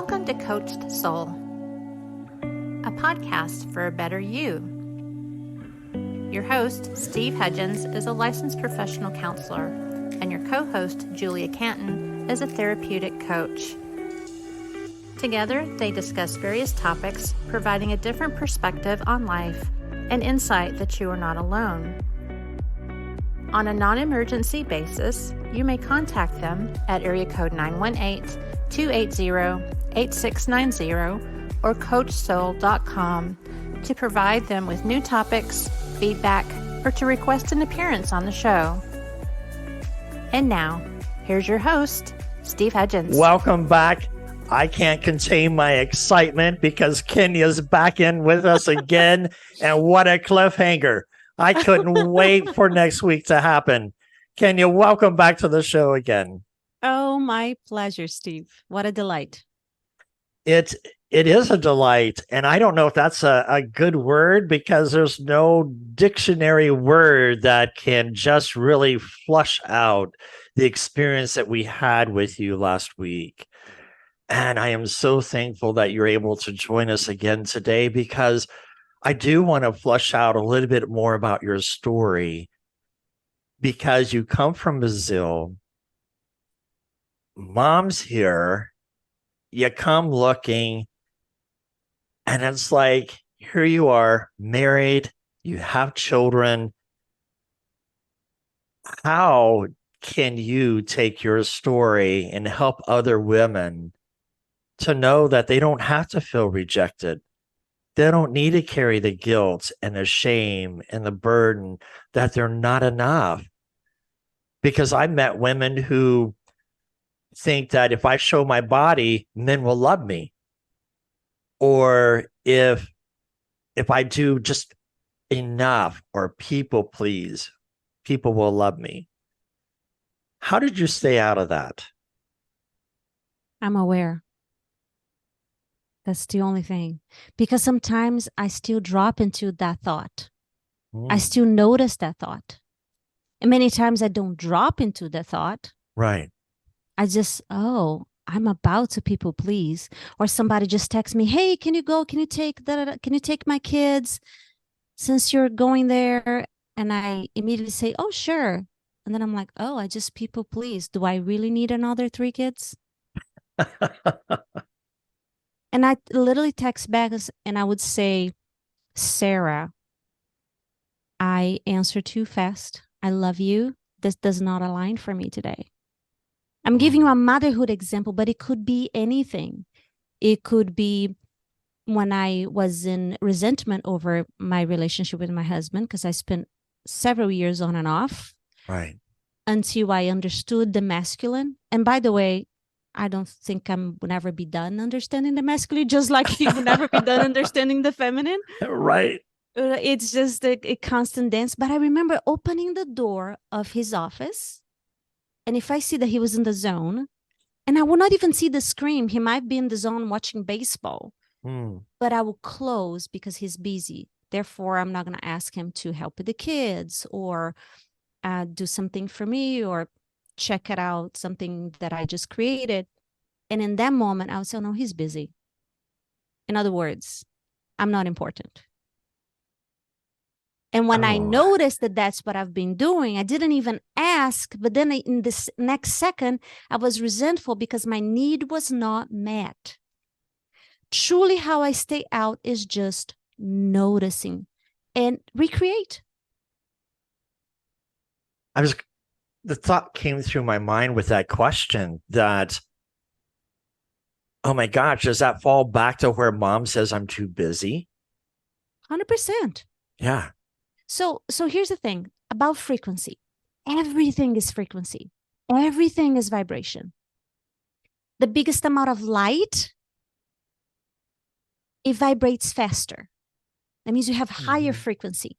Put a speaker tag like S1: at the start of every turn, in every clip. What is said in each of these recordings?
S1: Welcome to Coached Soul, a podcast for a better you. Your host, Steve Hudgens, is a licensed professional counselor, and your co-host, Julia Canton, is a therapeutic coach. Together, they discuss various topics, providing a different perspective on life and insight that you are not alone. On a non-emergency basis, you may contact them at area code 918-280-8690 or coachsoul.com to provide them with new topics, feedback, or to request an appearance on the show. And now, here's your host, Steve Hudgens.
S2: Welcome back. I can't contain my excitement because Kenya's back in with us again. And what a cliffhanger. I couldn't wait for next week to happen. Kenya, welcome back to the show again.
S3: Oh, my pleasure, Steve. What a delight.
S2: It is a delight. And I don't know if that's a good word because there's no dictionary word that can just really flush out the experience that we had with you last week. And I am so thankful that you're able to join us again today because I do want to flush out a little bit more about your story because you come from Brazil. Mom's here. You come looking, and it's like, here you are, married, you have children. How can you take your story and help other women to know that they don't have to feel rejected? They don't need to carry the guilt and the shame and the burden that they're not enough. Because I met women who think that if I show my body, men will love me. Or if I do just enough or people please, people will love me. How did you stay out of that?
S3: I'm aware. That's the only thing. Because sometimes I still drop into that thought. I still notice that thought. And many times I don't drop into the thought.
S2: Right.
S3: I just, I'm about to people please. Or somebody just texts me, hey, can you go? Can you take my kids since you're going there? And I immediately say, oh, sure. And then I'm like, I just people please. Do I really need another 3 kids? And I literally text back and I would say, Sarah, I answer too fast. I love you. This does not align for me today. I'm giving you a motherhood example, but it could be anything. It could be when I was in resentment over my relationship with my husband, because I spent several years on and off.
S2: Right.
S3: Until I understood the masculine. And by the way, I don't think I will never be done understanding the masculine, just like you will never be done understanding the feminine.
S2: Right.
S3: It's just a constant dance. But I remember opening the door of his office. And if I see that he was in the zone, and I will not even see the screen, he might be in the zone watching baseball. But I will close because he's busy. Therefore, I'm not going to ask him to help with the kids or do something for me or check it out, something that I just created. And in that moment, I would say, no, he's busy. In other words, I'm not important. And when I noticed that that's what I've been doing, I didn't even ask. But then in this next second, I was resentful because my need was not met. Truly, how I stay out is just noticing and recreate.
S2: The thought came through my mind with that question that, oh my gosh, does that fall back to where mom says I'm too busy?
S3: 100%.
S2: Yeah.
S3: So here's the thing about frequency. Everything is frequency. Everything is vibration. The biggest amount of light, it vibrates faster. That means you have higher frequency.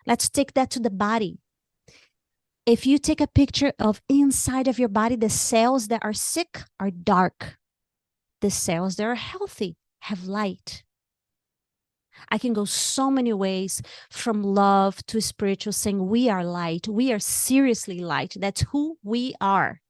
S3: Let's take that to the body. If you take a picture of inside of your body, the cells that are sick are dark. The cells that are healthy have light. I can go so many ways from love to spiritual, saying we are light. We are seriously light. That's who we are.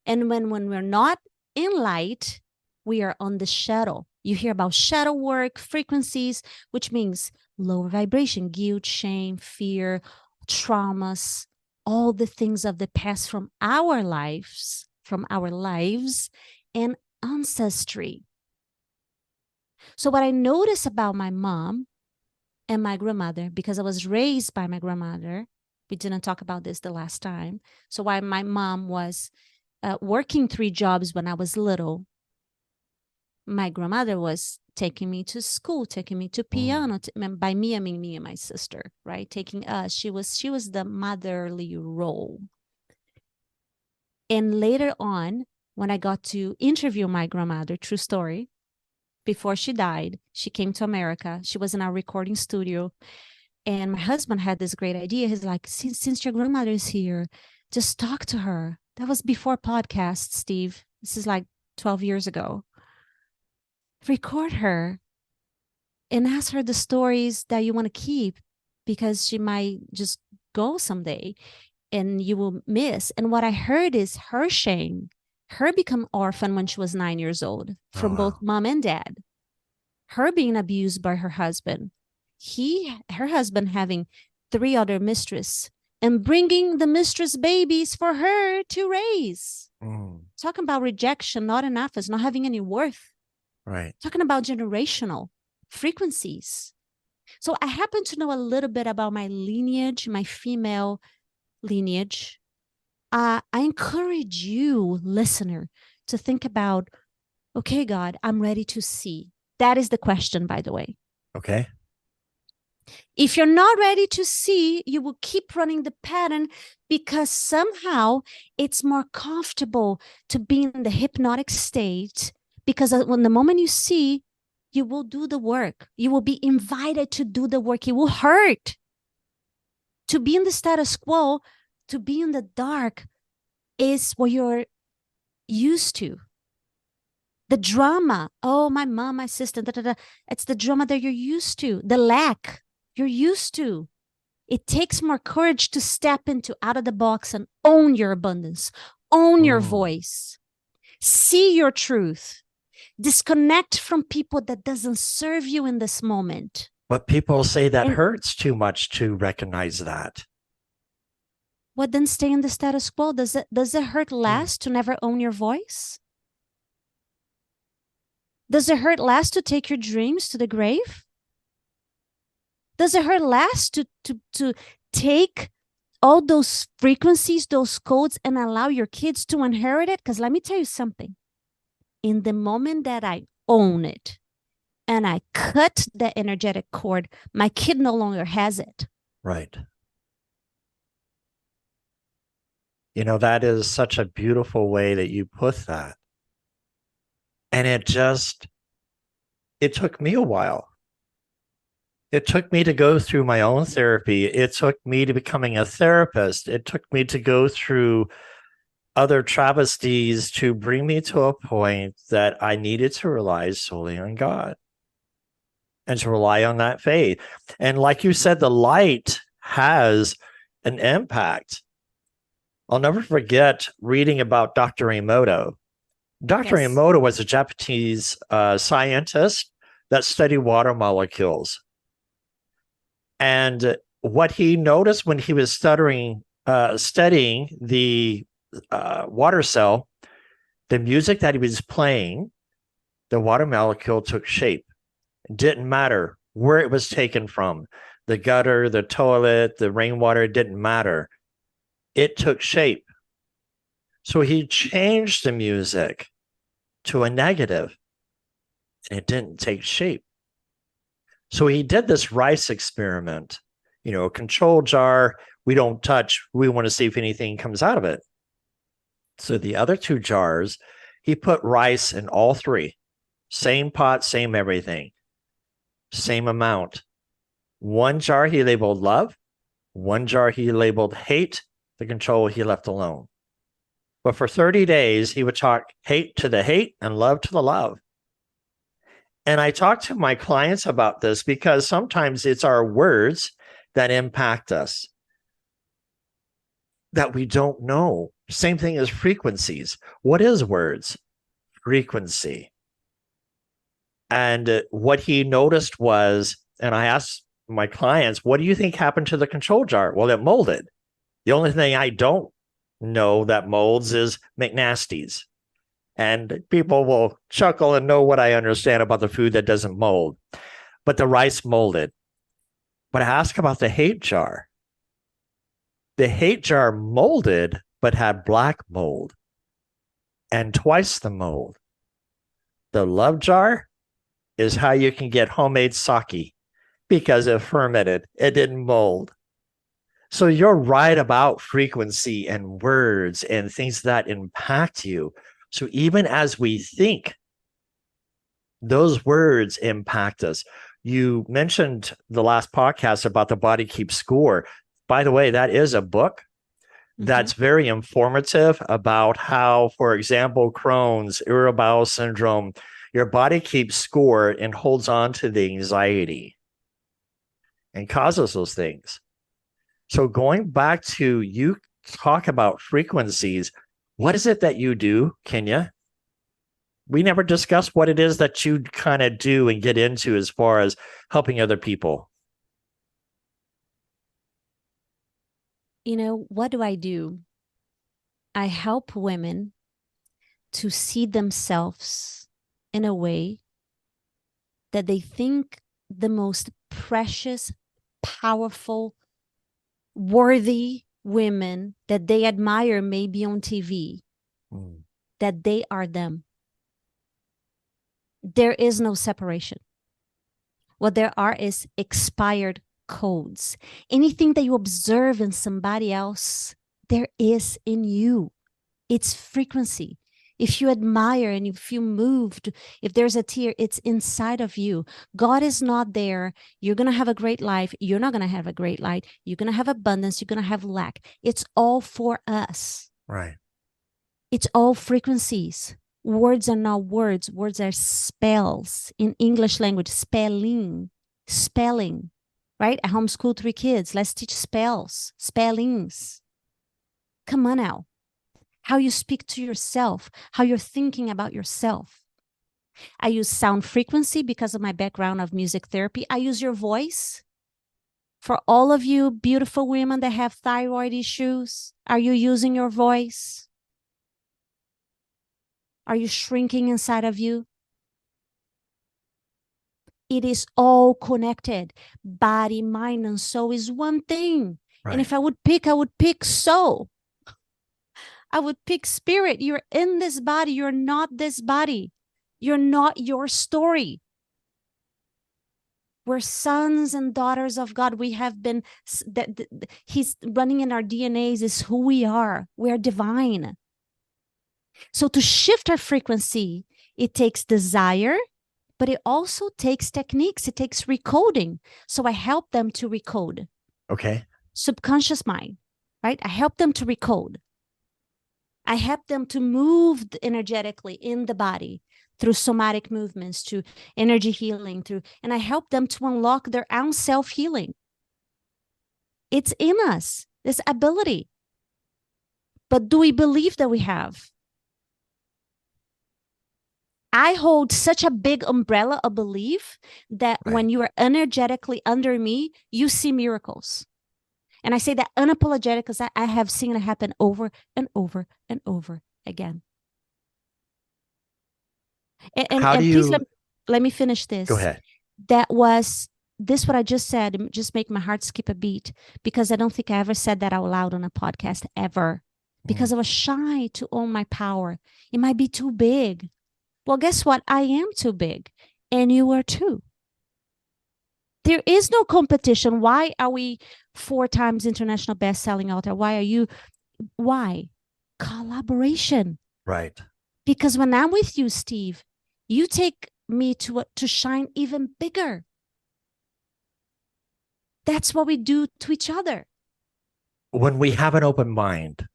S3: And when we're not in light, we are on the shadow. You hear about shadow work, frequencies, which means lower vibration, guilt, shame, fear, traumas, all the things of the past from our lives, and ancestry. So what I noticed about my mom and my grandmother, because I was raised by my grandmother, we didn't talk about this the last time. So while my mom was working 3 jobs when I was little, my grandmother was taking me to school, taking me to piano. By me, I mean me and my sister, right? Taking us. She was the motherly role. And later on, when I got to interview my grandmother, true story, before she died, she came to America. She was in our recording studio. And my husband had this great idea. He's like, since your grandmother is here, just talk to her. That was before podcasts, Steve. This is like 12 years ago. Record her and ask her the stories that you want to keep, because she might just go someday and you will miss. And what I heard is her shame, her become orphan when she was 9 years old from both mom and dad, her being abused by her husband, her husband having 3 other mistresses and bringing the mistress babies for her to raise. Talking about rejection, not enough, is not having any worth.
S2: Right.
S3: Talking about generational frequencies. So I happen to know a little bit about my lineage, my female lineage. I encourage you, listener, to think about, okay, God, I'm ready to see. That is the question, by the way.
S2: Okay.
S3: If you're not ready to see, you will keep running the pattern, because somehow it's more comfortable to be in the hypnotic state, because when the moment you see, you will do the work. You will be invited to do the work. It will hurt. To be in the status quo, to be in the dark, is what you're used to. The drama, oh, my mom, my sister, da, da, da. It's the drama that you're used to. The lack you're used to. It takes more courage to step into out of the box and own your abundance, own your voice, see your truth, disconnect from people that doesn't serve you in this moment.
S2: But people say that hurts too much to recognize that.
S3: Well, then stay in the status quo. Does it hurt less to never own your voice? Does it hurt less to take your dreams to the grave? Does it hurt less to take all those frequencies, those codes, and allow your kids to inherit it? Because let me tell you something. In the moment that I own it and I cut the energetic cord, my kid no longer has it.
S2: Right. You know, that is such a beautiful way that you put that. And it took me a while. It took me to go through my own therapy. It took me to becoming a therapist. It took me to go through other travesties to bring me to a point that I needed to rely solely on God and to rely on that faith. And like you said, the light has an impact. I'll never forget reading about Dr. Emoto. Dr.
S3: Yes.
S2: Emoto was a Japanese scientist that studied water molecules. And what he noticed when he was studying the water cell, the music that he was playing, the water molecule took shape. It didn't matter where it was taken from, the gutter, the toilet, the rainwater, it didn't matter. It took shape. So he changed the music to a negative, and it didn't take shape. So he did this rice experiment, you know, a control jar, we don't touch, we want to see if anything comes out of it. So the other 2 jars, he put rice in all 3, same pot, same everything, same amount. 1 jar he labeled love, 1 jar he labeled hate, the control he left alone. But for 30 days, he would talk hate to the hate and love to the love. And I talk to my clients about this because sometimes it's our words that impact us that we don't know. Same thing as frequencies. What is words? frequency. And what he noticed was, and I asked my clients, what do you think happened to the control jar? Well, it molded. The only thing I don't know that molds is McNasty's. And people will chuckle and know what I understand about the food that doesn't mold. But the rice molded. But I ask about the hate jar. The hate jar molded, but had black mold and twice the mold. The love jar is how you can get homemade sake because it fermented. It didn't mold. So you're right about frequency and words and things that impact you. So even as we think, those words impact us. You mentioned the last podcast about the body keeps score. By the way, that is a book that's very informative about how, for example, Crohn's, irritable bowel syndrome, your body keeps score and holds on to the anxiety and causes those things. So going back to you talk about frequencies, what is it that you do, Kenya? We never discussed what it is that you kind of do and get into as far as helping other people.
S3: You know, what do? I help women to see themselves in a way that they think the most precious, powerful, worthy women that they admire maybe on TV, that they are them. There is no separation. What there are is expired codes. Anything that you observe in somebody else, there is in you. It's frequency. If you admire and if you moved, if there's a tear, it's inside of you. God is not there. You're going to have a great life. You're not going to have a great life. You're going to have abundance. You're going to have lack. It's all for us.
S2: Right.
S3: It's all frequencies. Words are not words. Words are spells. In English language, spelling, right? I homeschool 3 kids. Let's teach spells, spellings. Come on now. How you speak to yourself, how you're thinking about yourself. I use sound frequency because of my background of music therapy. I use your voice. For all of you beautiful women that have thyroid issues, are you using your voice? Are you shrinking inside of you? It is all connected. Body, mind, and soul is one thing. Right. And if I would pick soul. I would pick spirit. You're in this body. You're not this body. You're not your story. We're sons and daughters of God. We have been, He's running in our DNAs is who we are. We're divine. So to shift our frequency, it takes desire, but it also takes techniques. It takes recoding. So I help them to recode.
S2: Okay.
S3: Subconscious mind, right? I help them to recode. I help them to move energetically in the body through somatic movements, to energy healing, and I help them to unlock their own self-healing. It's in us, this ability. But do we believe that we have? I hold such a big umbrella of belief that when you are energetically under me, you see miracles. And I say that unapologetic because I have seen it happen over and over and over again. And please let me finish this.
S2: Go ahead.
S3: This what I just said, just make my heart skip a beat, because I don't think I ever said that out loud on a podcast ever, because I was shy to own my power. It might be too big. Well, guess what? I am too big, and you are too. There is no competition. Why are we 4 times international best-selling author? Why? Collaboration.
S2: Right.
S3: Because when I'm with you, Steve, you take me to shine even bigger. That's what we do to each other.
S2: When we have an open mind.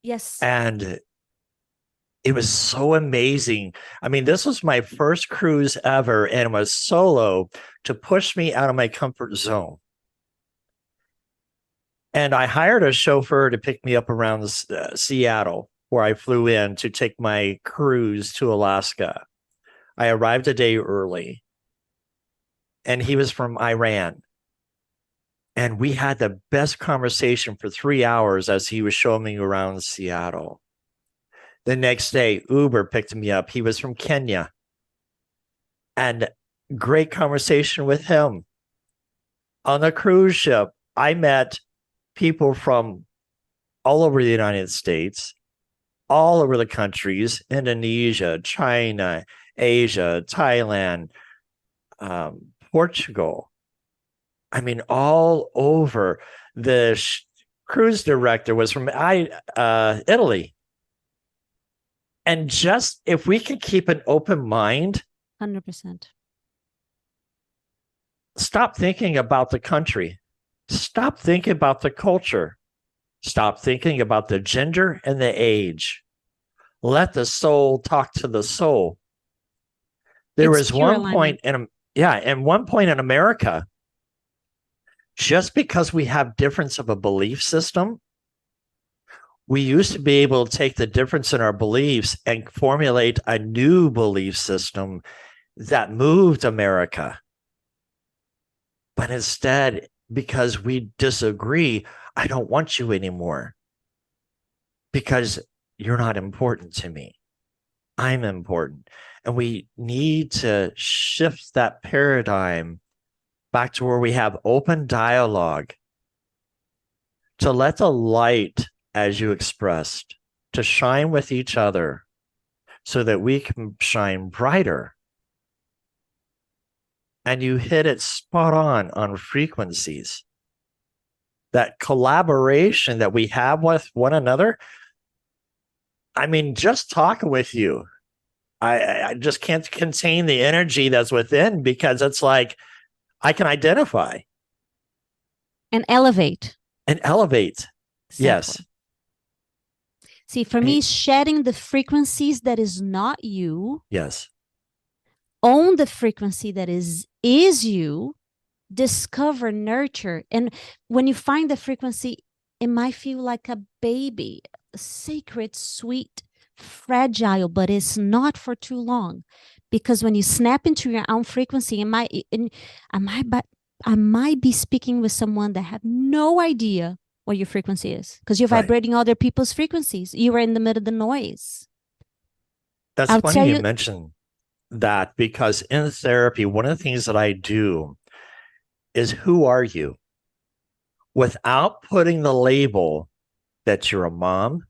S3: Yes.
S2: And it was so amazing. I mean, this was my first cruise ever, and it was solo to push me out of my comfort zone. And I hired a chauffeur to pick me up around Seattle. where I flew in to take my cruise to Alaska. I arrived a day early, and he was from Iran. And we had the best conversation for 3 hours as he was showing me around Seattle. The next day, Uber picked me up. He was from Kenya. And great conversation with him. On the cruise ship, I met people from all over the United States, all over the countries, Indonesia, China, Asia, Thailand, Portugal. I mean, all over. The cruise director was from Italy. And just if we can keep an open mind,
S3: 100%.
S2: Stop thinking about the country. Stop thinking about the culture. Stop thinking about the gender and the age. Let the soul talk to the soul. There was one point in America, just because we have difference of a belief system, we used to be able to take the difference in our beliefs and formulate a new belief system that moved America. But instead, because we disagree, I don't want you anymore because you're not important to me. I'm important. And we need to shift that paradigm back to where we have open dialogue, to let the light, as you expressed, to shine with each other so that we can shine brighter. And you hit it spot on frequencies. That collaboration that we have with one another. I mean, just talking with you, I just can't contain the energy that's within, because it's like I can identify.
S3: And elevate.
S2: Exactly. Yes.
S3: See, for me, shedding the frequencies that is not you.
S2: Yes.
S3: Own the frequency that is you. Discover, nurture. And when you find the frequency, it might feel like a baby, sacred, sweet, fragile, but it's not for too long. Because when you snap into your own frequency, I might be speaking with someone that had no idea what your frequency is, because you're vibrating other people's frequencies. You are in the middle of the noise.
S2: That's funny you mentioned that, because in therapy, one of the things that I do is, who are you? Without putting the label that you're a mom,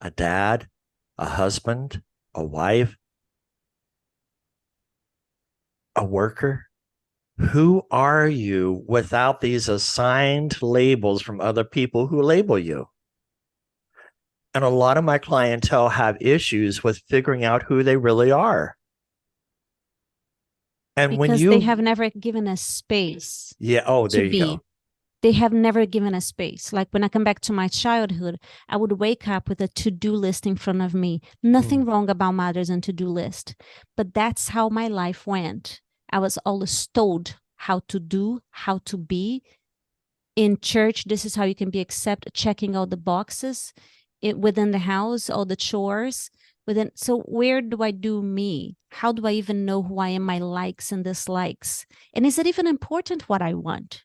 S2: a dad, a husband, a wife, a worker. Who are you without these assigned labels from other people who label you? And a lot of my clientele have issues with figuring out who they really are. And
S3: because they have never given us space.
S2: Yeah. Oh, there you go.
S3: They have never given us space. Like when I come back to my childhood, I would wake up with a to-do list in front of me. Nothing wrong about mothers and to-do list, but that's how my life went. I was always told how to do, how to be. In church, this is how you can be accepted, checking all the boxes. Within the house, all the chores. So where do I do me? How do I even know who I am, my likes and dislikes? And is it even important what I want?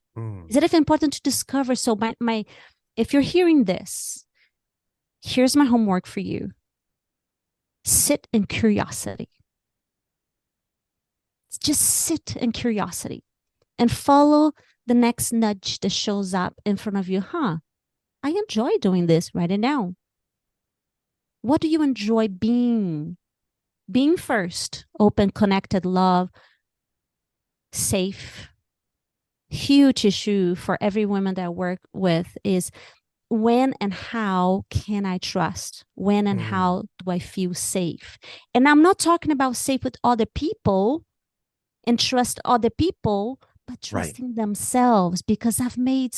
S3: Is it even important to discover? So if you're hearing this, here's my homework for you. Sit in curiosity. Just sit in curiosity and follow the next nudge that shows up in front of you. I enjoy doing this. Write it down. What do you enjoy being? Being first, open, connected, love, safe. Huge issue for every woman that I work with is, when and how can I trust? When and how do I feel safe? And I'm not talking about safe with other people and trust other people, but trusting themselves, because I've made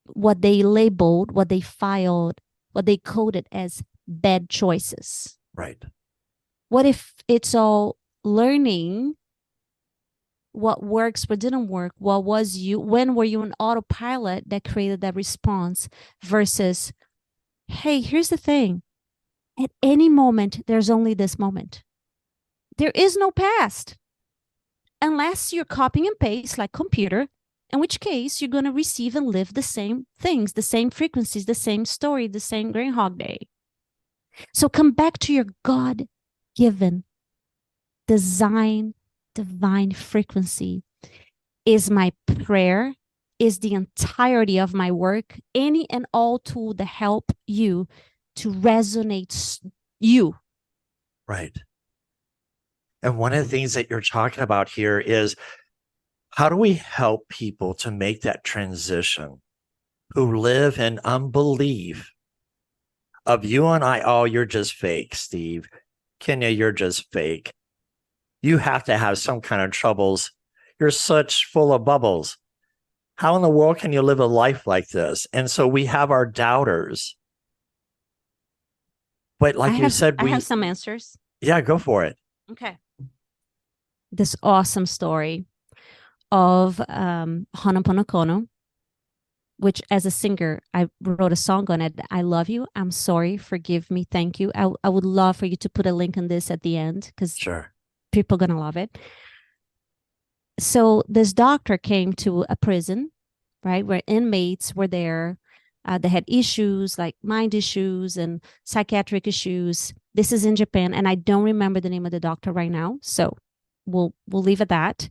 S3: what they labeled, what they filed, what they coded as bad choices.
S2: Right.
S3: What if it's all learning what works, what didn't work, what was you, when were you on autopilot that created that response, versus, hey, here's the thing. At any moment, there's only this moment. There is no past. Unless you're copying and paste like computer, in which case you're going to receive and live the same things, the same frequencies, the same story, the same Groundhog Day. So come back to your God-given design, divine frequency. Is my prayer, is the entirety of my work, any and all tool to help you to resonate you.
S2: Right. And one of the things that you're talking about here is, how do we help people to make that transition who live in unbelief of you and I? Oh, you're just fake, Steve. Kenya, you're just fake. You have to have some kind of troubles. You're such full of bubbles. How in the world can you live a life like this? And so we have our doubters. But like you said,
S3: I have some answers.
S2: Yeah, go for it.
S3: Okay. This awesome story of Ho'oponopono, which as a singer, I wrote a song on it. I love you. I'm sorry. Forgive me. Thank you. I would love for you to put a link on this at the end because people are going to love it. So this doctor came to a prison, right, where inmates were there. They had issues like mind issues and psychiatric issues. This is in Japan, and I don't remember the name of the doctor right now. So we'll leave it at that.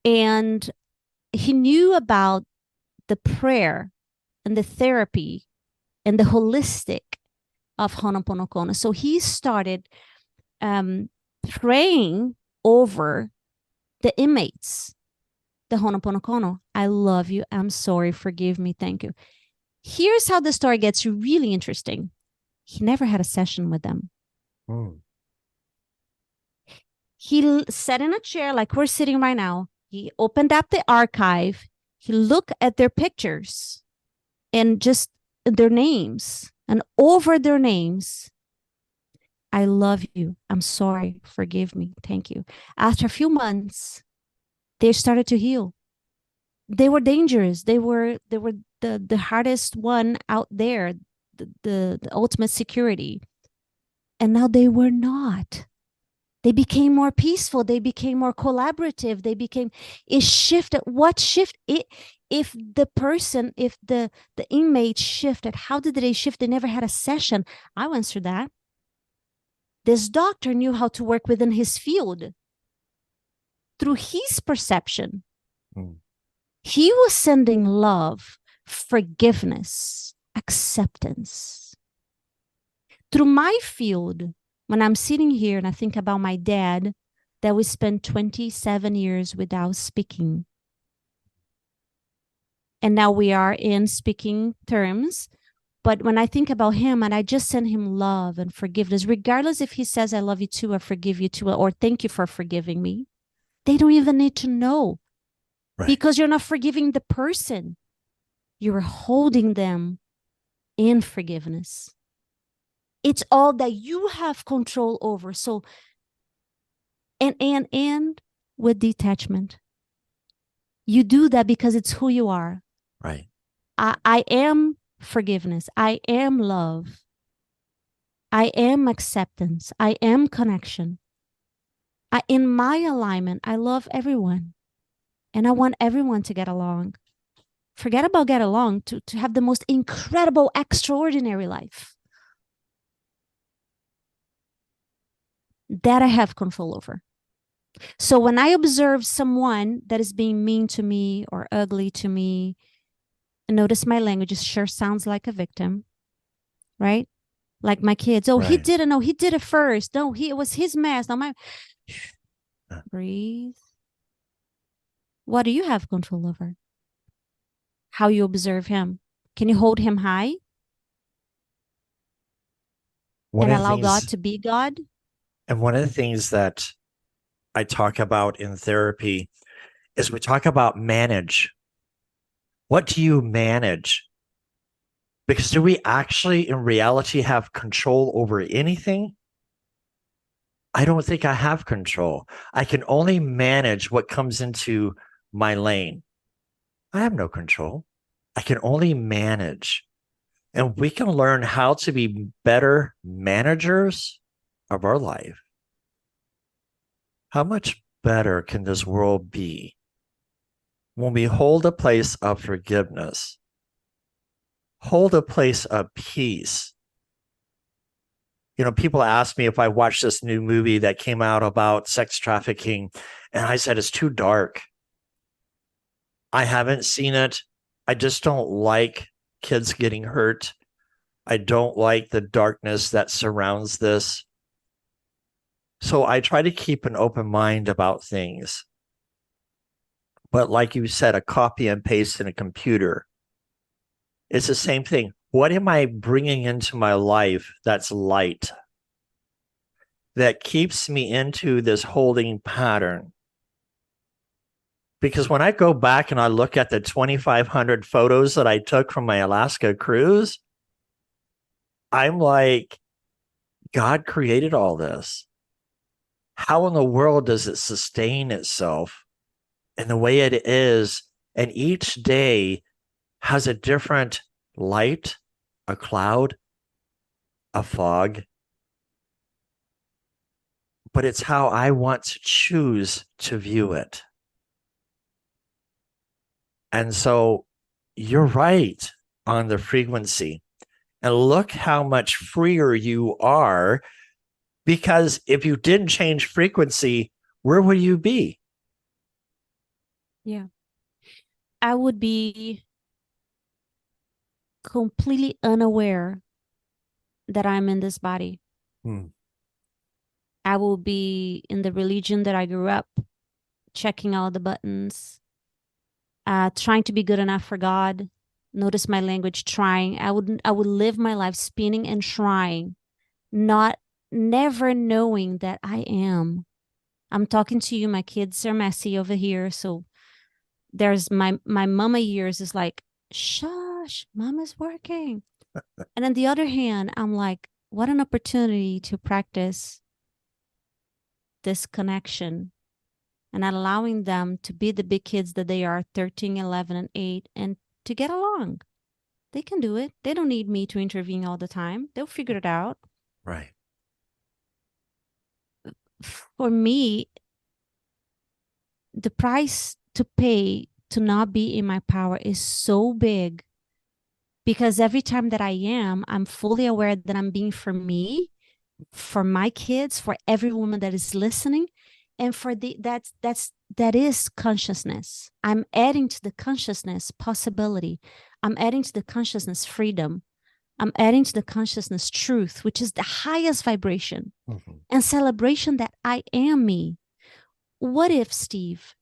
S3: And he knew about the prayer and the therapy and the holistic of Ho'oponopono. So he started praying over the inmates, the Ho'oponopono. I love you. I'm sorry. Forgive me. Thank you. Here's how the story gets really interesting. He never had a session with them. He sat in a chair like we're sitting right now. He opened up the archive. He looked at their pictures and just their names, and over their names, I love you. I'm sorry. Forgive me. Thank you. After a few months, they started to heal. They were dangerous. They were the hardest one out there, the ultimate security. And now they were not. They became more peaceful. They became more collaborative. It shifted. What shifted? If the inmate shifted, how did they shift? They never had a session. I'll answer that. This doctor knew how to work within his field through his perception. He was sending love, forgiveness, acceptance. Through my field, when I'm sitting here and I think about my dad, that we spent 27 years without speaking. And now we are in speaking terms. But when I think about him, and I just send him love and forgiveness, regardless if he says, I love you too, or forgive you too, or thank you for forgiving me, they don't even need to know. Right. Because you're not forgiving the person. You're holding them in forgiveness. It's all that you have control over. So, and with detachment. You do that because it's who you are.
S2: Right.
S3: I am forgiveness. I am love. I am acceptance. I am connection. In my alignment, I love everyone. And I want everyone to get along. Forget about get along, to have the most incredible, extraordinary life. That I have control over. So when I observe someone that is being mean to me or ugly to me, notice my language sure sounds like a victim, right? Like my kids. Oh, right. He didn't know. He did it first. No, it was his mess. Now my breathe. What do you have control over? How you observe him. Can you hold him high? And allow God to be God?
S2: And one of the things that I talk about in therapy is we talk about manage. What do you manage? Because do we actually in reality have control over anything? I don't think I have control. I can only manage what comes into my lane. I have no control. I can only manage. and we can learn how to be better managers of our life, how much better can this world be when we hold a place of forgiveness, hold a place of peace? You know, people ask me if I watched this new movie that came out about sex trafficking, and I said it's too dark. I haven't seen it. I just don't like kids getting hurt. I don't like the darkness that surrounds this. So I try to keep an open mind about things. But like you said, a copy and paste in a computer, it's the same thing. What am I bringing into my life that's light, that keeps me into this holding pattern? Because when I go back and I look at the 2,500 photos that I took from my Alaska cruise, I'm like, God created all this. How in the world does it sustain itself in the way it is? And each day has a different light, a cloud, a fog. But it's how I want to choose to view it. And so you're right on the frequency. And look how much freer you are, because if you didn't change frequency, where would you be?
S3: Yeah. I would be completely unaware that I'm in this body. I will be in the religion that I grew up, checking all the buttons, trying to be good enough for God. Notice my language, trying. I would live my life spinning and trying, never knowing that I am. I'm talking to you. My kids are messy over here. So there's my mama years is like, shush, mama's working. And on the other hand, I'm like, what an opportunity to practice this connection and allowing them to be the big kids that they are, 13, 11, and 8, and to get along. They can do it. They don't need me to intervene all the time. They'll figure it out.
S2: Right.
S3: For me, the price to pay to not be in my power is so big, because every time that I am, I'm fully aware that I'm being for me, for my kids, for every woman that is listening, and for that is consciousness. I'm adding to the consciousness possibility. I'm adding to the consciousness freedom. I'm adding to the consciousness truth, which is the highest vibration and celebration that I am me. What if, Steve,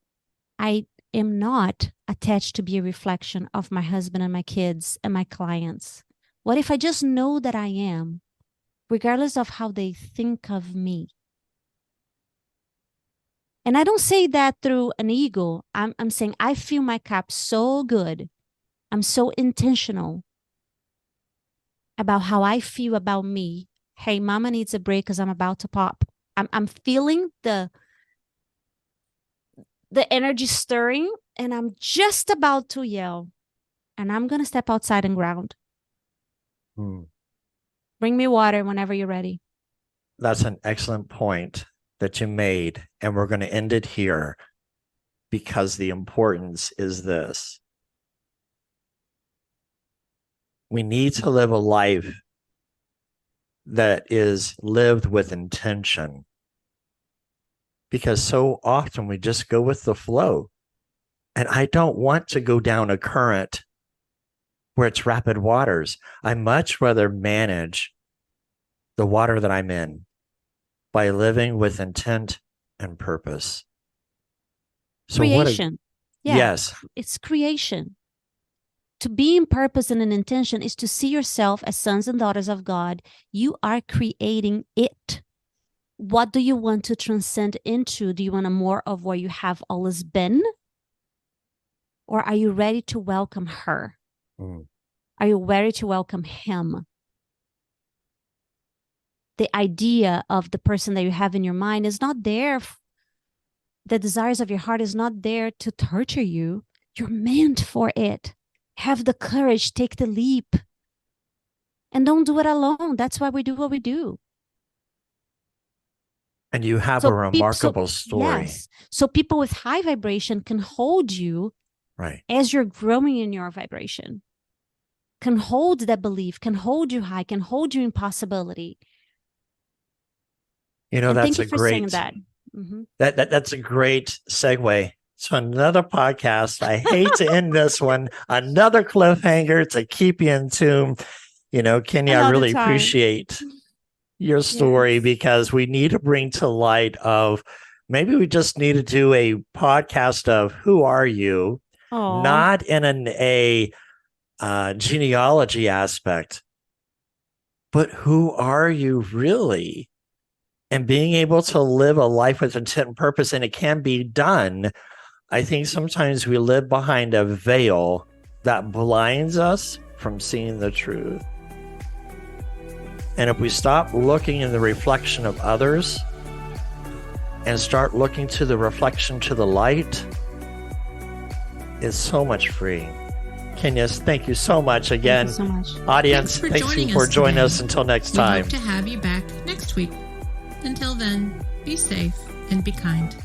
S3: I am not attached to be a reflection of my husband and my kids and my clients? What if I just know that I am, regardless of how they think of me? And I don't say that through an ego. I'm saying I feel my cup so good. I'm so intentional about how I feel about me. Hey, mama needs a break because I'm about to pop. I'm feeling the energy stirring, and I'm just about to yell, and I'm going to step outside and ground. Bring me water whenever you're ready.
S2: That's an excellent point that you made. And we're going to end it here, because the importance is this. We need to live a life that is lived with intention, because so often we just go with the flow. And I don't want to go down a current where it's rapid waters. I much rather manage the water that I'm in by living with intent and purpose. So
S3: Creation.
S2: Yes.
S3: It's creation. To be in purpose and an intention is to see yourself as sons and daughters of God. You are creating it. What do you want to transcend into? Do you want a more of where you have always been? Or are you ready to welcome her? Are you ready to welcome him? The idea of the person that you have in your mind is not there. The desires of your heart is not there to torture you. You're meant for it. Have the courage, take the leap. And don't do it alone. That's why we do what we do.
S2: And you have a remarkable story.
S3: Yes. So people with high vibration can hold you
S2: Right.
S3: as you're growing in your vibration, can hold that belief, can hold you high, can hold you in possibility.
S2: You know,
S3: And
S2: that's
S3: thank you
S2: a
S3: for
S2: great,
S3: saying that.
S2: that's a great segue. So another podcast. I hate to end this one. Another cliffhanger to keep you in tune. You know, Kenya, I really appreciate your story because we need to bring to light of maybe we just need to do a podcast of who are you, not in a genealogy aspect, but who are you really? And being able to live a life with intent and purpose, and it can be done. I think sometimes we live behind a veil that blinds us from seeing the truth. And if we stop looking in the reflection of others and start looking to the reflection to the light, it's so much freeing. Kenya, thank you so much again.
S3: Thank you so much.
S2: Audience, thanks for joining us until next time.
S1: We hope to have you back next week. Until then, be safe and be kind.